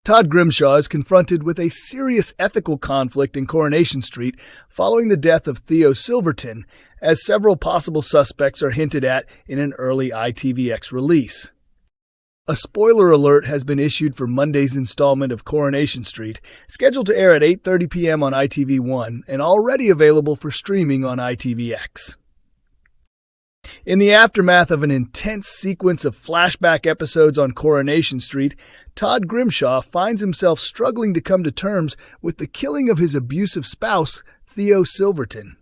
Todd Grimshaw is confronted with a serious ethical conflict in Coronation Street following the death of Theo Silverton, as several possible suspects are hinted at in an early ITVX release. A spoiler alert has been issued for Monday's installment of Coronation Street, scheduled to air at 8:30 p.m. on ITV1 and already available for streaming on ITVX. In the aftermath of an intense sequence of flashback episodes on Coronation Street, Todd Grimshaw finds himself struggling to come to terms with the killing of his abusive spouse, Theo Silverton.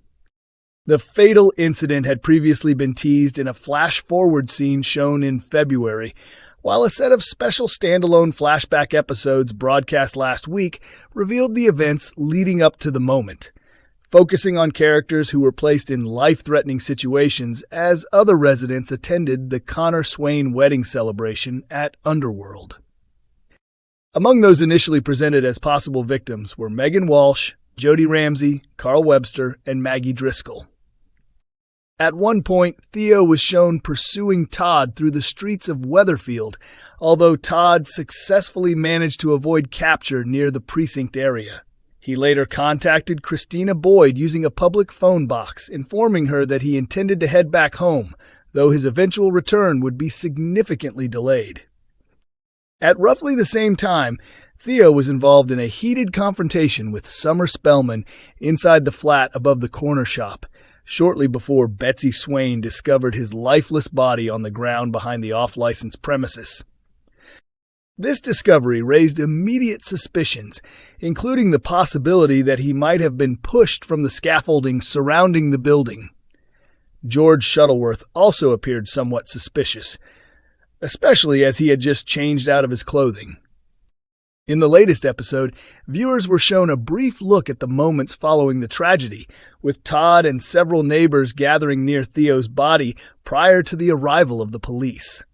The fatal incident had previously been teased in a flash-forward scene shown in February, while a set of special standalone flashback episodes broadcast last week revealed the events leading up to the moment, focusing on characters who were placed in life-threatening situations as other residents attended the Connor Swain wedding celebration at Underworld. Among those initially presented as possible victims were Megan Walsh, Jody Ramsey, Carl Webster, and Maggie Driscoll. At one point, Theo was shown pursuing Todd through the streets of Weatherfield, although Todd successfully managed to avoid capture near the precinct area. He later contacted Christina Boyd using a public phone box, informing her that he intended to head back home, though his eventual return would be significantly delayed. At roughly the same time, Theo was involved in a heated confrontation with Summer Spellman inside the flat above the corner shop, shortly before Betsy Swain discovered his lifeless body on the ground behind the off-license premises. This discovery raised immediate suspicions, including the possibility that he might have been pushed from the scaffolding surrounding the building. George Shuttleworth also appeared somewhat suspicious, especially as he had just changed out of his clothing. In the latest episode, viewers were shown a brief look at the moments following the tragedy, with Todd and several neighbors gathering near Theo's body prior to the arrival of the police.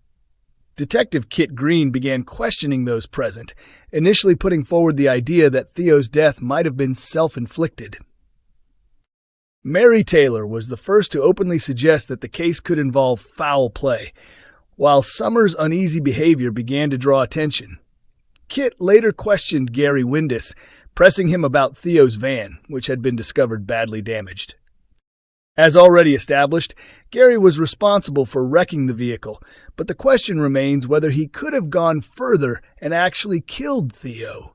Detective Kit Green began questioning those present, initially putting forward the idea that Theo's death might have been self-inflicted. Mary Taylor was the first to openly suggest that the case could involve foul play, while Summer's uneasy behavior began to draw attention. Kit later questioned Gary Windass, pressing him about Theo's van, which had been discovered badly damaged. As already established, Gary was responsible for wrecking the vehicle, but the question remains whether he could have gone further and actually killed Theo.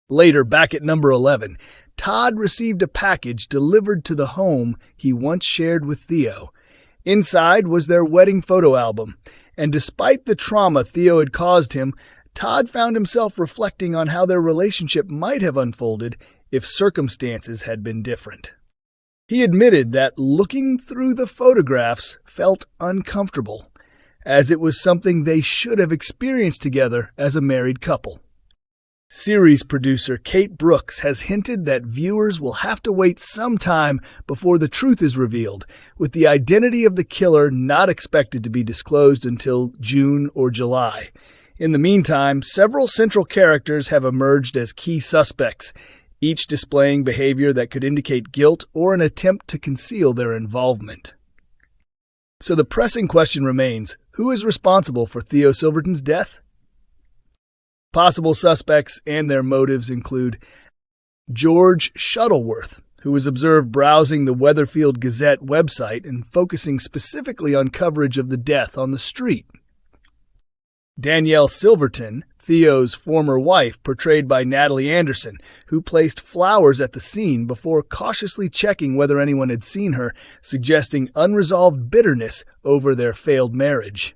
Later, back at number 11, Todd received a package delivered to the home he once shared with Theo. Inside was their wedding photo album, and despite the trauma Theo had caused him, Todd found himself reflecting on how their relationship might have unfolded if circumstances had been different. He admitted that looking through the photographs felt uncomfortable, as it was something they should have experienced together as a married couple. Series producer Kate Brooks has hinted that viewers will have to wait some time before the truth is revealed, with the identity of the killer not expected to be disclosed until June or July. In the meantime, several central characters have emerged as key suspects, each displaying behavior that could indicate guilt or an attempt to conceal their involvement. So the pressing question remains, who is responsible for Theo Silverton's death? Possible suspects and their motives include George Shuttleworth, who was observed browsing the Weatherfield Gazette website and focusing specifically on coverage of the death on the street. Danielle Silverton, Theo's former wife, portrayed by Natalie Anderson, who placed flowers at the scene before cautiously checking whether anyone had seen her, suggesting unresolved bitterness over their failed marriage.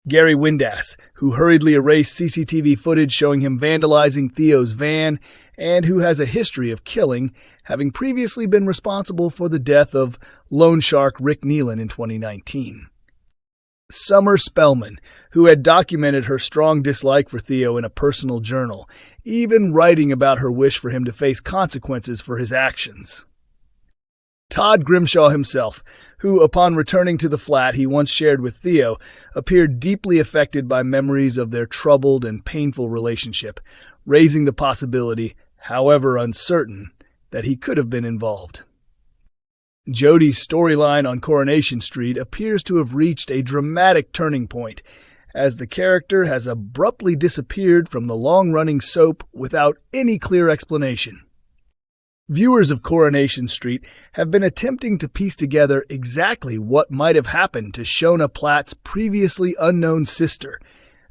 Gary Windass, who hurriedly erased CCTV footage showing him vandalizing Theo's van, and who has a history of killing, having previously been responsible for the death of loan shark Rick Nealon in 2019. Summer Spellman, who had documented her strong dislike for Theo in a personal journal, even writing about her wish for him to face consequences for his actions. Todd Grimshaw himself, who, upon returning to the flat he once shared with Theo, appeared deeply affected by memories of their troubled and painful relationship, raising the possibility, however uncertain, that he could have been involved. Jody's storyline on Coronation Street appears to have reached a dramatic turning point, as the character has abruptly disappeared from the long-running soap without any clear explanation. Viewers of Coronation Street have been attempting to piece together exactly what might have happened to Shona Platt's previously unknown sister,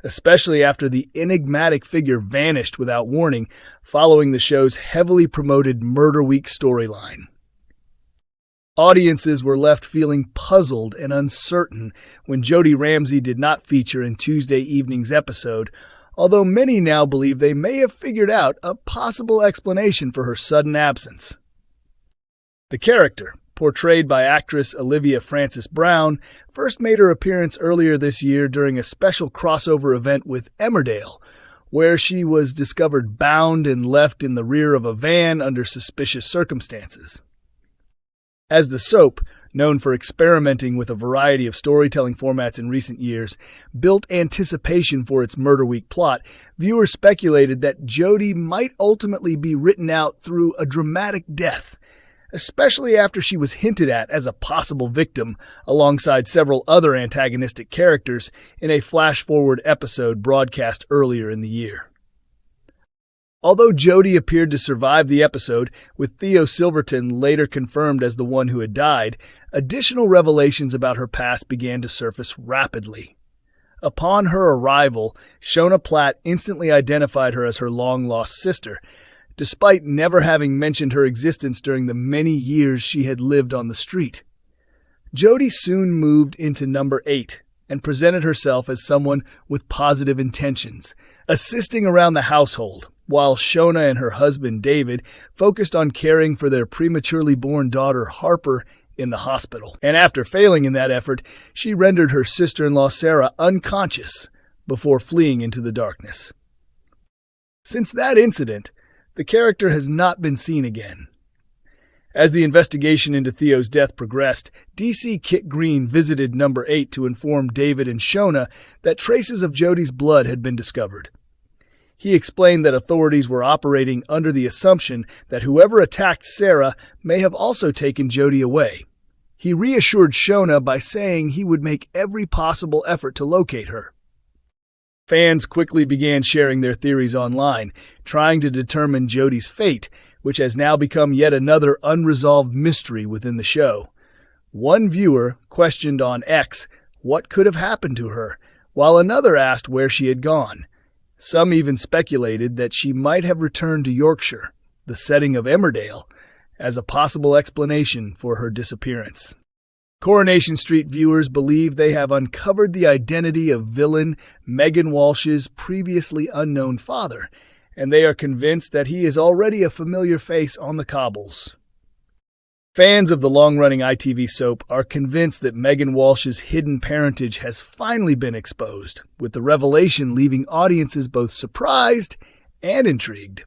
especially after the enigmatic figure vanished without warning following the show's heavily promoted Murder Week storyline. Audiences were left feeling puzzled and uncertain when Jody Ramsey did not feature in Tuesday evening's episode, although many now believe they may have figured out a possible explanation for her sudden absence. The character, portrayed by actress Olivia Francis Brown, first made her appearance earlier this year during a special crossover event with Emmerdale, where she was discovered bound and left in the rear of a van under suspicious circumstances. As the soap, known for experimenting with a variety of storytelling formats in recent years, built anticipation for its Murder Week plot, viewers speculated that Jody might ultimately be written out through a dramatic death, especially after she was hinted at as a possible victim alongside several other antagonistic characters in a flash-forward episode broadcast earlier in the year. Although Jody appeared to survive the episode, with Theo Silverton later confirmed as the one who had died, additional revelations about her past began to surface rapidly. Upon her arrival, Shona Platt instantly identified her as her long-lost sister, despite never having mentioned her existence during the many years she had lived on the street. Jody soon moved into number 8 and presented herself as someone with positive intentions, assisting around the household, while Shona and her husband David focused on caring for their prematurely born daughter Harper in the hospital. And after failing in that effort, she rendered her sister-in-law Sarah unconscious before fleeing into the darkness. Since that incident, the character has not been seen again. As the investigation into Theo's death progressed, DC Kit Green visited number 8 to inform David and Shona that traces of Jody's blood had been discovered. He explained that authorities were operating under the assumption that whoever attacked Sarah may have also taken Jody away. He reassured Shona by saying he would make every possible effort to locate her. Fans quickly began sharing their theories online, trying to determine Jody's fate, which has now become yet another unresolved mystery within the show. One viewer questioned on X what could have happened to her, while another asked where she had gone. Some even speculated that she might have returned to Yorkshire, the setting of Emmerdale, as a possible explanation for her disappearance. Coronation Street viewers believe they have uncovered the identity of villain Megan Walsh's previously unknown father, and they are convinced that he is already a familiar face on the cobbles. Fans of the long-running ITV soap are convinced that Megan Walsh's hidden parentage has finally been exposed, with the revelation leaving audiences both surprised and intrigued.